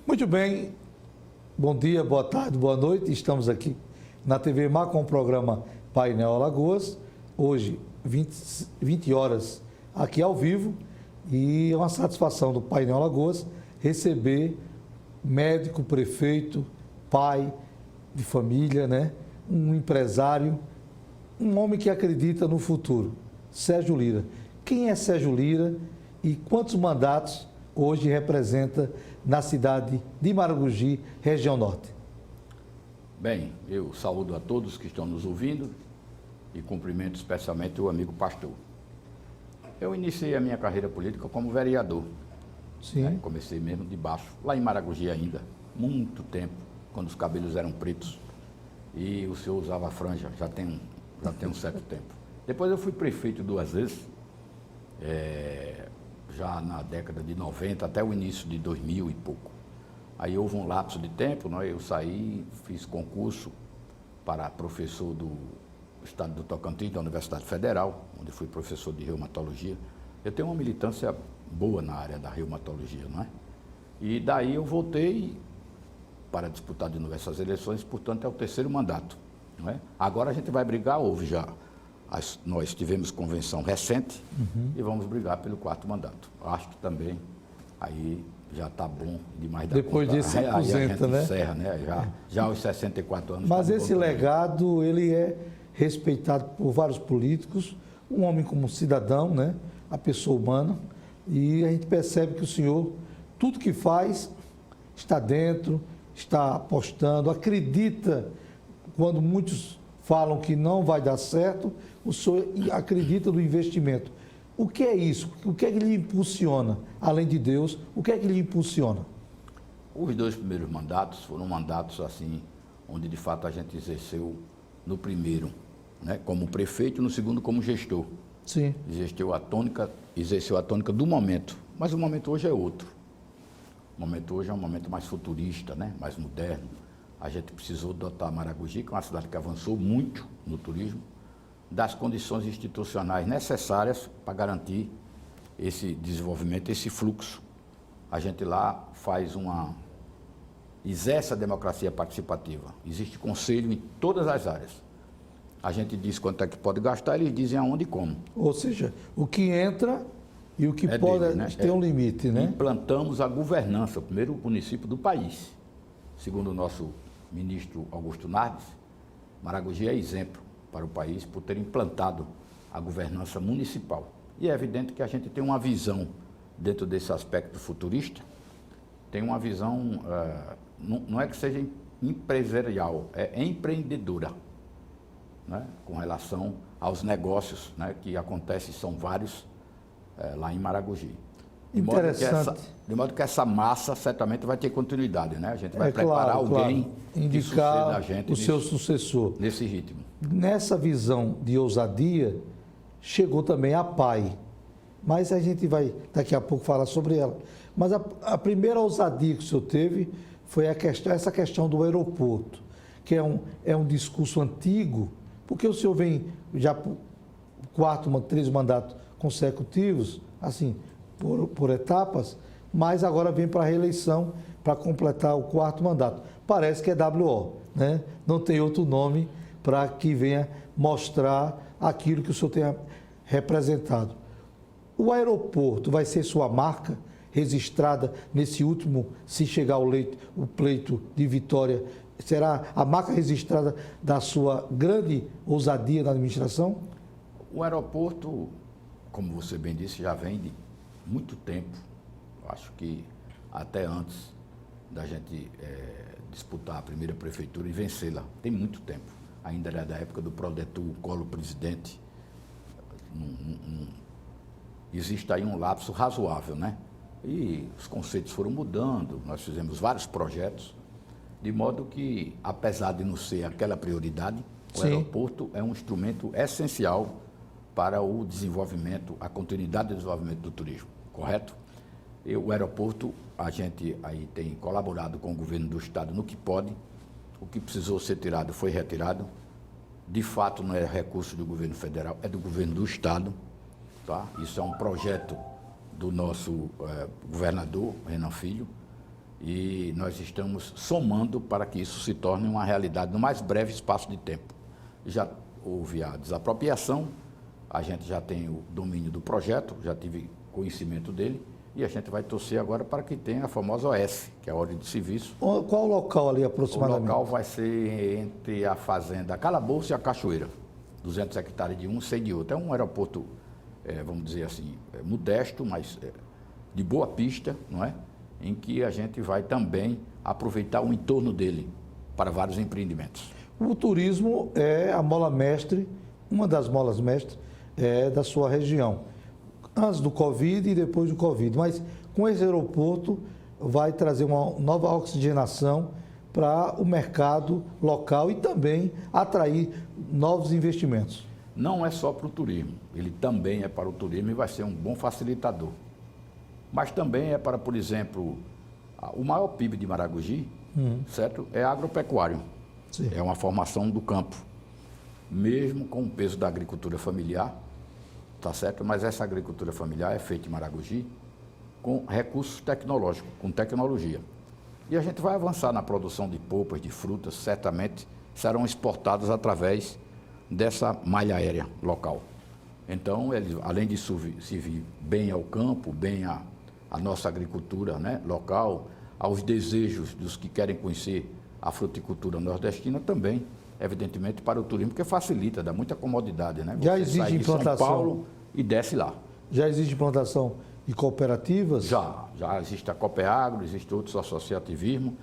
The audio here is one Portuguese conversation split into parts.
Muito bem, bom dia, boa tarde, boa noite. Estamos aqui na TV Mar com o programa Painel Alagoas. Hoje, 20 horas aqui ao vivo. E é uma satisfação do Painel Alagoas receber médico, prefeito, pai de família, né? Um empresário, um homem que acredita no futuro, Sérgio Lira. Quem é Sérgio Lira e quantos mandatos hoje representa na cidade de Maragogi, região norte? Bem, eu saúdo a todos que estão nos ouvindo e cumprimento especialmente o amigo pastor. Eu iniciei a minha carreira política como vereador. Sim. Né? Comecei mesmo de baixo, lá em Maragogi ainda, muito tempo, quando os cabelos eram pretos e o senhor usava franja, já tem um certo tempo. Depois eu fui prefeito 2 vezes, já na década de 90 até o início de 2000 e pouco. Aí houve um lapso de tempo, né? Eu saí, fiz concurso para professor do estado do Tocantins, da Universidade Federal, onde fui professor de reumatologia. Eu tenho uma militância boa na área da reumatologia, não é? E daí eu voltei para disputar de novo essas eleições, portanto é o 3º mandato, não é? Agora a gente vai brigar, nós tivemos convenção recente e vamos brigar pelo 4º mandato. Acho que também aí já está bom demais da Depois conta. disso se aposenta, né? Encerra, né? Já aos 64 anos. Mas tá esse legado, ele é respeitado por vários políticos, um homem como cidadão, né? A pessoa humana, e a gente percebe que o senhor, tudo que faz, está dentro, está apostando, acredita, quando muitos falam que não vai dar certo, o senhor acredita no investimento. O que é isso? O que é que lhe impulsiona? Além de Deus, o que é que lhe impulsiona? Os 2 primeiros mandatos foram mandatos assim, onde de fato a gente exerceu no primeiro, né, como prefeito, no segundo como gestor. Sim. Exerceu a tônica do momento, mas o momento hoje é outro. O momento hoje é um momento mais futurista, né, mais moderno. A gente precisou dotar Maragogi, que é uma cidade que avançou muito no turismo, das condições institucionais necessárias para garantir esse desenvolvimento, esse fluxo. A gente lá exerce a democracia participativa. Existe conselho em todas as áreas. A gente diz quanto é que pode gastar, eles dizem aonde e como. Ou seja, o que entra e o que pode deles, né? ter um limite, né? Implantamos a governança, o primeiro município do país. Segundo o nosso ministro Augusto Nardes, Maragogi é exemplo para o país por ter implantado a governança municipal. E é evidente que a gente tem uma visão, dentro desse aspecto futurista, tem uma visão, não é que seja empresarial, é empreendedora, né, com relação aos negócios, né, que acontecem, são vários, lá em Maragogi. Interessante. De modo que essa massa certamente vai ter continuidade, né? A gente vai preparar claro, alguém que suceda indicar a gente o seu sucessor. Nesse ritmo. Nessa visão de ousadia, chegou também a PAI. Mas a gente vai daqui a pouco falar sobre ela. Mas a primeira ousadia que o senhor teve foi essa questão do aeroporto, que é um discurso antigo, porque o senhor vem já por 3 mandatos consecutivos, assim, por etapas, mas agora vem para a reeleição para completar o 4º mandato. Parece que é WO, né? Não tem outro nome para que venha mostrar aquilo que o senhor tenha representado. O aeroporto vai ser sua marca registrada nesse último, se chegar o pleito de vitória, será a marca registrada da sua grande ousadia na administração? O aeroporto, como você bem disse, já vem de muito tempo, acho que até antes da gente disputar a primeira prefeitura e vencê-la, tem muito tempo. Ainda era da época do Prodetur, Collor presidente. Existe aí um lapso razoável, né? E os conceitos foram mudando, nós fizemos vários projetos, de modo que, apesar de não ser aquela prioridade, o aeroporto é um instrumento essencial para o desenvolvimento, a continuidade do desenvolvimento do turismo, correto? E o aeroporto, a gente aí tem colaborado com o governo do estado no que pode, o que precisou ser tirado foi retirado, de fato não é recurso do governo federal, é do governo do estado, tá? Isso é um projeto do nosso governador, Renan Filho, E nós estamos somando para que isso se torne uma realidade no mais breve espaço de tempo. Já houve a desapropriação, a gente já tem o domínio do projeto, já tive conhecimento dele, e a gente vai torcer agora para que tenha a famosa OS, que é a Ordem de Serviço. Qual o local ali O aproximadamente? local vai ser entre a fazenda Calabouço e a Cachoeira, 200 hectares de um, 100 de outro. É um aeroporto, vamos dizer assim, modesto, mas de boa pista, não é? Em que a gente vai também aproveitar o entorno dele para vários empreendimentos. O turismo é a mola mestre, uma das molas mestres da sua região. Antes do Covid e depois do Covid. Mas com esse aeroporto vai trazer uma nova oxigenação para o mercado local e também atrair novos investimentos. Não é só para o turismo, ele também é para o turismo e vai ser um bom facilitador. Mas também é para, por exemplo, o maior PIB de Maragogi, certo? É agropecuário. Sim. É uma formação do campo. Mesmo com o peso da agricultura familiar, tá certo? Mas essa agricultura familiar é feita em Maragogi com recursos tecnológicos, com tecnologia. E a gente vai avançar na produção de polpas, de frutas, certamente serão exportadas através dessa malha aérea local. Então, além de servir bem ao campo, bem à nossa agricultura, né, local, aos desejos dos que querem conhecer a fruticultura nordestina, também, evidentemente, para o turismo, porque facilita, dá muita comodidade, né? Já Você existe sai de implantação? São Paulo e desce lá. Já existe implantação de cooperativas? Já existe a Copeagro, existe outros associativismo,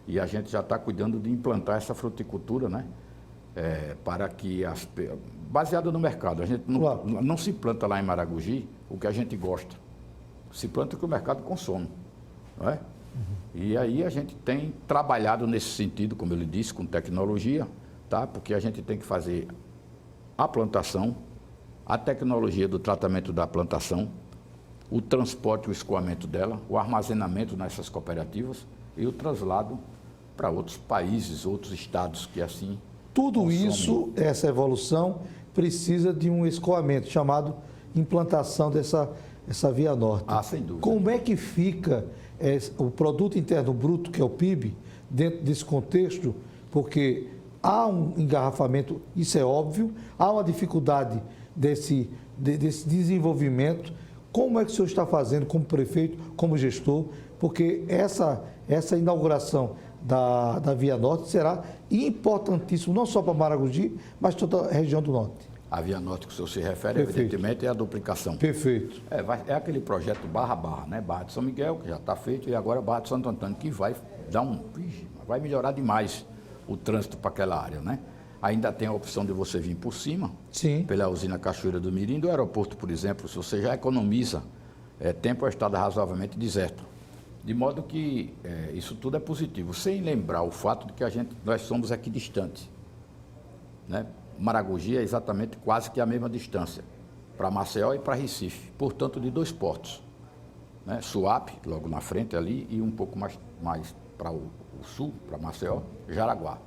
e a gente já está cuidando de implantar essa fruticultura, né? Para que, baseada no mercado, a gente não se planta lá em Maragogi o que a gente gosta, se planta o que o mercado consome, não é? E aí a gente tem trabalhado nesse sentido, como eu lhe disse, com tecnologia, tá? Porque a gente tem que fazer a plantação, a tecnologia do tratamento da plantação, o transporte e o escoamento dela, o armazenamento nessas cooperativas e o traslado para outros países, outros estados que assim Tudo consomem. isso, essa evolução, precisa de um escoamento chamado implantação essa Via Norte. Sem dúvida. Como é que fica o Produto Interno Bruto, que é o PIB, dentro desse contexto? Porque há um engarrafamento, isso é óbvio, há uma dificuldade desse desenvolvimento. Como é que o senhor está fazendo como prefeito, como gestor? Porque essa inauguração da Via Norte será importantíssimo, não só para Maragogi, mas toda a região do Norte. A Via Norte que o senhor se refere, Perfeito. evidentemente, é a duplicação. Perfeito. É aquele projeto Barra, né? Barra de São Miguel, que já está feito, e agora Barra de Santo Antônio, que vai vai melhorar demais o trânsito para aquela área, né? Ainda tem a opção de você vir por cima, Sim. pela usina Cachoeira do Mirim, do aeroporto, por exemplo, se você já economiza tempo a estrada razoavelmente deserta. De modo que isso tudo é positivo, sem lembrar o fato de que nós somos aqui distantes, né? Maragogi é exatamente quase que a mesma distância, para Maceió e para Recife, portanto de 2 portos, né? Suape, logo na frente ali, e um pouco mais para o sul, para Maceió, Jaraguá.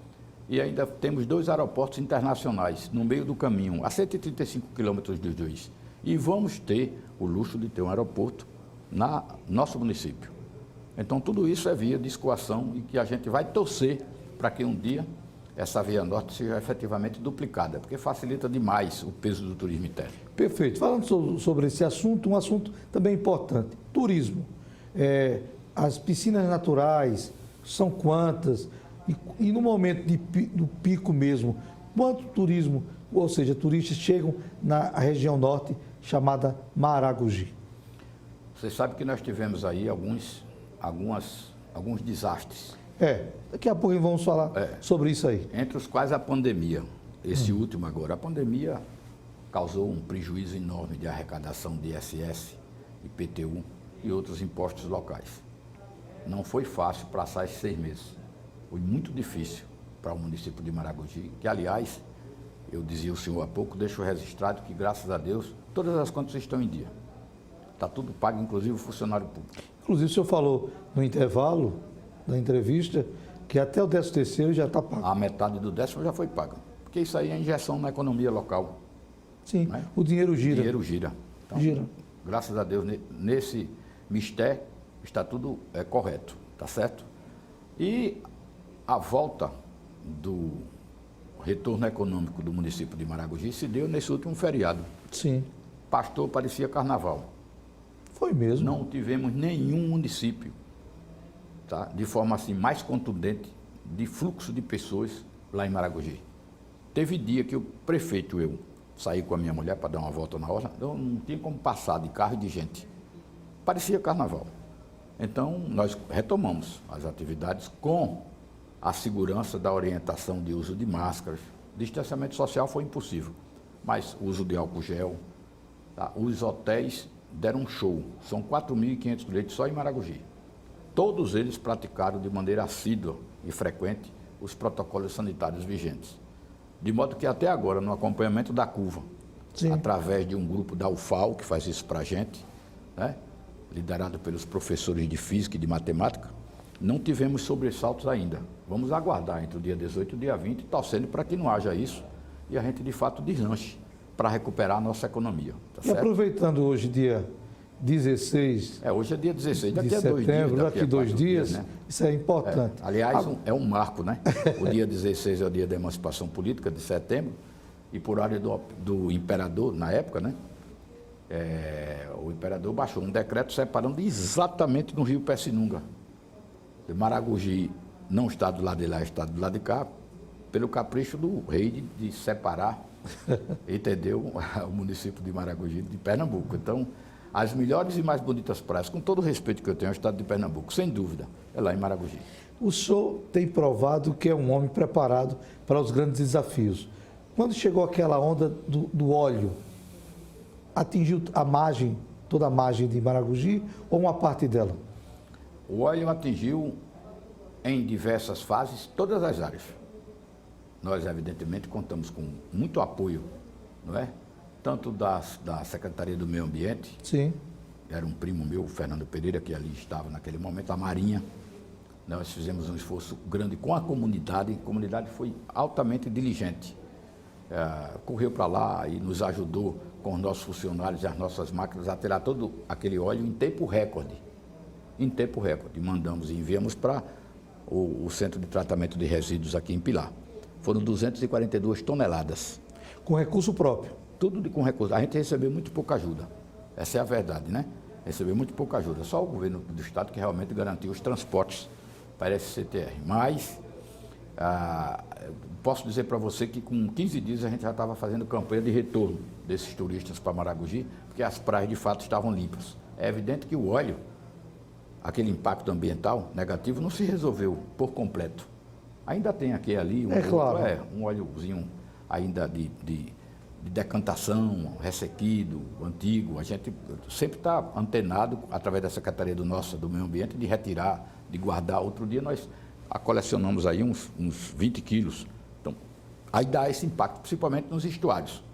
E ainda temos 2 aeroportos internacionais no meio do caminho, a 135 quilômetros dos dois. E vamos ter o luxo de ter um aeroporto no nosso município. Então tudo isso é via de escoação e que a gente vai torcer para que um dia essa Via Norte seja efetivamente duplicada, porque facilita demais o peso do turismo interno. Perfeito. Falando sobre esse assunto, um assunto também importante, turismo. As piscinas naturais são quantas? E no momento do pico mesmo, quanto turismo, ou seja, turistas chegam na região norte chamada Maragogi? Você sabe que nós tivemos aí alguns desastres. Daqui a pouco vamos falar sobre isso aí. Entre os quais a pandemia, esse último agora. A pandemia causou um prejuízo enorme de arrecadação de ISS, IPTU e outros impostos locais. Não foi fácil passar esses 6 meses. Foi muito difícil para o município de Maragogi, que, aliás, eu dizia ao senhor há pouco, deixo registrado que, graças a Deus, todas as contas estão em dia. Está tudo pago, inclusive o funcionário público. Inclusive, o senhor falou no intervalo da entrevista que até o 13º já está pago. A metade do 10º já foi paga, porque isso aí é injeção na economia local. Sim, né? O dinheiro gira. O dinheiro gira. Então, gira. Graças a Deus, nesse mistério está tudo correto. tá certo? E a volta do retorno econômico do município de Maragogi se deu nesse último feriado. Sim. Pastor, parecia carnaval. Foi mesmo. Não tivemos nenhum município, tá, de forma assim mais contundente, de fluxo de pessoas lá em Maragogi. Teve dia que o prefeito, eu saí com a minha mulher para dar uma volta na orla, eu não tinha como passar de carro e de gente. Parecia carnaval. Então, nós retomamos as atividades com a segurança da orientação de uso de máscaras. Distanciamento social foi impossível, mas o uso de álcool gel, tá? Os hotéis deram um show, são 4.500 leitos só em Maragogi. Todos eles praticaram de maneira assídua e frequente os protocolos sanitários vigentes. De modo que até agora, no acompanhamento da curva, Sim. através de um grupo da UFAL, que faz isso para a gente, né, liderado pelos professores de física e de matemática, não tivemos sobressaltos ainda. Vamos aguardar entre o dia 18 e o dia 20, torcendo para que não haja isso e a gente, de fato, deslanche para recuperar a nossa economia. Tá E certo? aproveitando hoje, dia 16 Hoje é dia 16, de daqui a 2 dias. setembro, daqui a 2 dias, né? isso é importante. Aliás, é um marco, né? O dia 16 é o dia da emancipação política de setembro, e por ordem do imperador, na época, né? O imperador baixou um decreto separando exatamente no rio Pessinunga. Maragogi não está do lado de lá, está do lado de cá, pelo capricho do rei de separar, entendeu? O município de Maragogi de Pernambuco. Então, as melhores e mais bonitas praias, com todo o respeito que eu tenho ao estado de Pernambuco, sem dúvida, é lá em Maragogi. O senhor tem provado que é um homem preparado para os grandes desafios. Quando chegou aquela onda do óleo, atingiu a margem, toda a margem de Maragogi ou uma parte dela? O óleo atingiu em diversas fases todas as áreas. Nós, evidentemente, contamos com muito apoio, não é? Tanto da Secretaria do Meio Ambiente, Sim. era um primo meu, o Fernando Pereira, que ali estava naquele momento, a Marinha. Nós fizemos um esforço grande com a comunidade foi altamente diligente. Correu para lá e nos ajudou com os nossos funcionários e as nossas máquinas a tirar todo aquele óleo em tempo recorde. Em tempo recorde. Mandamos e enviamos para o Centro de Tratamento de Resíduos aqui em Pilar. Foram 242 toneladas. Com recurso próprio? Tudo com recurso. A gente recebeu muito pouca ajuda. Essa é a verdade, né? Recebeu muito pouca ajuda. Só o governo do estado que realmente garantiu os transportes para a SCTR. Mas, posso dizer para você que com 15 dias a gente já estava fazendo campanha de retorno desses turistas para Maragogi, porque as praias de fato estavam limpas. É evidente que o óleo, aquele impacto ambiental negativo, não se resolveu por completo. Ainda tem aqui ali claro. Um óleozinho ainda de decantação, ressequido, antigo. A gente sempre está antenado, através da Secretaria do Meio Ambiente, de retirar, de guardar. Outro dia nós colecionamos aí uns 20 quilos. Então, aí dá esse impacto, principalmente nos estuários.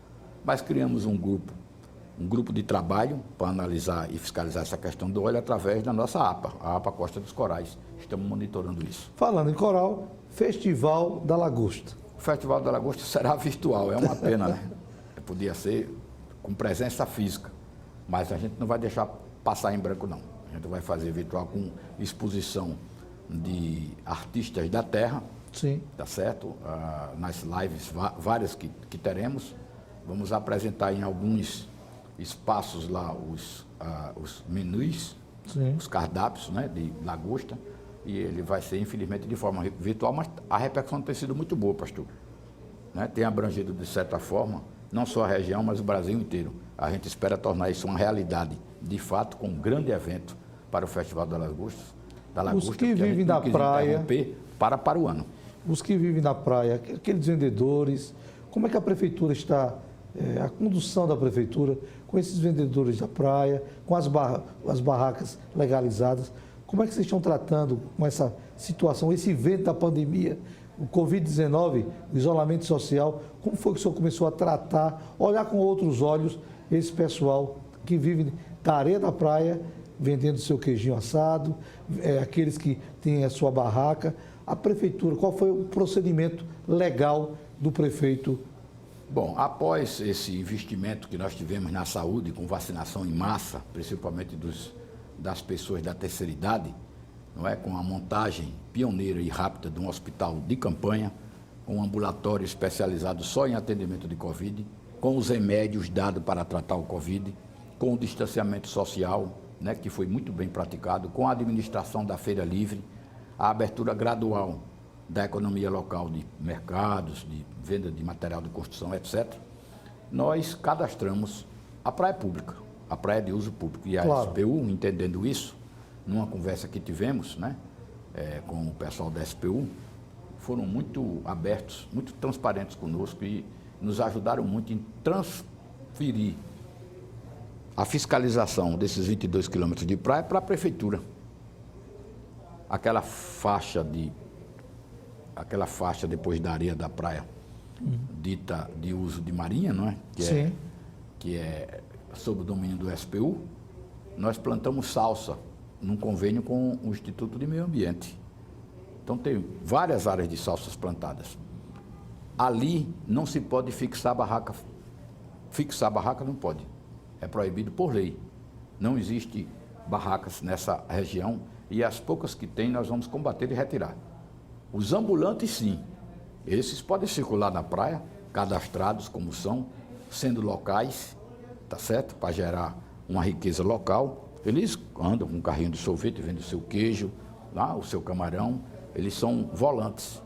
Mas criamos um grupo de trabalho para analisar e fiscalizar essa questão do óleo através da nossa APA, a APA Costa dos Corais. Estamos monitorando isso. Falando em coral, Festival da Lagosta. O Festival da Lagosta será virtual, é uma pena, né? Podia ser com presença física, mas a gente não vai deixar passar em branco, não. A gente vai fazer virtual com exposição de artistas da terra. Sim. Tá certo? Nas lives várias que teremos, vamos apresentar em alguns espaços lá os menus, Sim. os cardápios, né, de lagosta, e ele vai ser, infelizmente, de forma virtual, mas a repercussão tem sido muito boa, pastor. Né? Tem abrangido, de certa forma, não só a região, mas o Brasil inteiro. A gente espera tornar isso uma realidade, de fato, com um grande evento para o Festival da Lagosta. Os que vivem da praia, para o ano. Os que vivem na praia, aqueles vendedores, como é que a prefeitura está, a condução da prefeitura com esses vendedores da praia, com as barracas legalizadas, como é que vocês estão tratando com essa situação, esse evento da pandemia, o Covid-19, o isolamento social, como foi que o senhor começou a tratar, olhar com outros olhos esse pessoal que vive da areia da praia, vendendo seu queijinho assado, aqueles que têm a sua barraca. A prefeitura, qual foi o procedimento legal do prefeito? Bom, após esse investimento que nós tivemos na saúde, com vacinação em massa, principalmente das pessoas da terceira idade, não é, com a montagem pioneira e rápida de um hospital de campanha, com um ambulatório especializado só em atendimento de Covid, com os remédios dados para tratar o Covid, com o distanciamento social, né, que foi muito bem praticado, com a administração da feira livre, a abertura gradual da economia local de mercados, de venda de material de construção, etc., nós cadastramos a praia pública, a praia de uso público. E a SPU, entendendo isso, numa conversa que tivemos, né, com o pessoal da SPU, foram muito abertos, muito transparentes conosco e nos ajudaram muito em transferir a fiscalização desses 22 quilômetros de praia para a prefeitura. Aquela faixa depois da areia da praia, dita de uso de marinha, não é? Que é sob o domínio do SPU, nós plantamos salsa num convênio com o Instituto de Meio Ambiente. Então tem várias áreas de salsas plantadas. Ali não se pode fixar barraca. Fixar barraca não pode. É proibido por lei. Não existe barracas nessa região e as poucas que tem nós vamos combater e retirar. Os ambulantes, sim. Esses podem circular na praia, cadastrados como são, sendo locais, tá certo? Para gerar uma riqueza local. Eles andam com um carrinho de sorvete, vendem o seu queijo, lá, o seu camarão. Eles são volantes,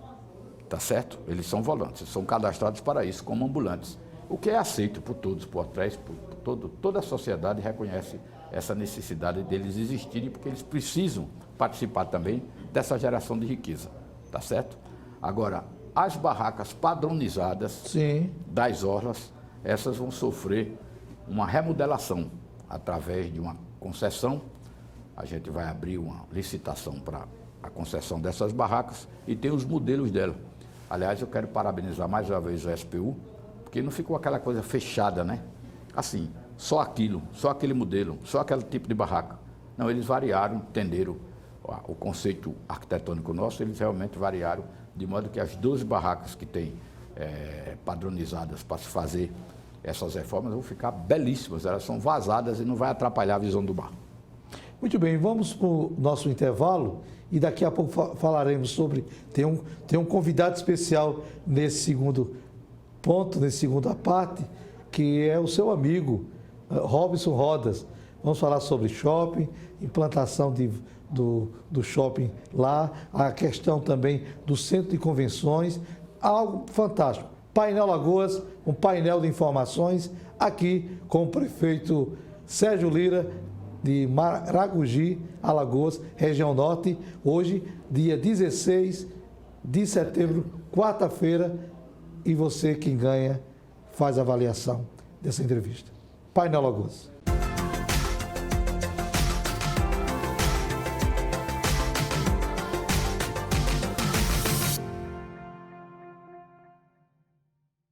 tá certo? Eles são volantes, são cadastrados para isso, como ambulantes. O que é aceito por todos, por trás, toda a sociedade reconhece essa necessidade deles existirem, porque eles precisam participar também dessa geração de riqueza, tá certo? Agora, as barracas padronizadas das orlas, essas vão sofrer uma remodelação através de uma concessão. A gente vai abrir uma licitação para a concessão dessas barracas e tem os modelos dela. Aliás, eu quero parabenizar mais uma vez a SPU, porque não ficou aquela coisa fechada, né? Assim, só aquilo, só aquele modelo, só aquele tipo de barraca. Não, eles variaram, entenderam o conceito arquitetônico nosso, eles realmente variaram, de modo que as 12 barracas que tem padronizadas para se fazer essas reformas vão ficar belíssimas, elas são vazadas e não vai atrapalhar a visão do mar. Muito bem, vamos para o nosso intervalo e daqui a pouco falaremos sobre... Tem um convidado especial nesse segundo ponto, nessa segunda parte, que é o seu amigo, Robson Rodas. Vamos falar sobre shopping, implantação do shopping lá, a questão também do centro de convenções, algo fantástico. Painel Lagoas, um painel de informações, aqui com o prefeito Sérgio Lira, de Maragogi, Alagoas, região norte, hoje, dia 16 de setembro, quarta-feira, e você quem ganha faz a avaliação dessa entrevista. Painel Lagoas.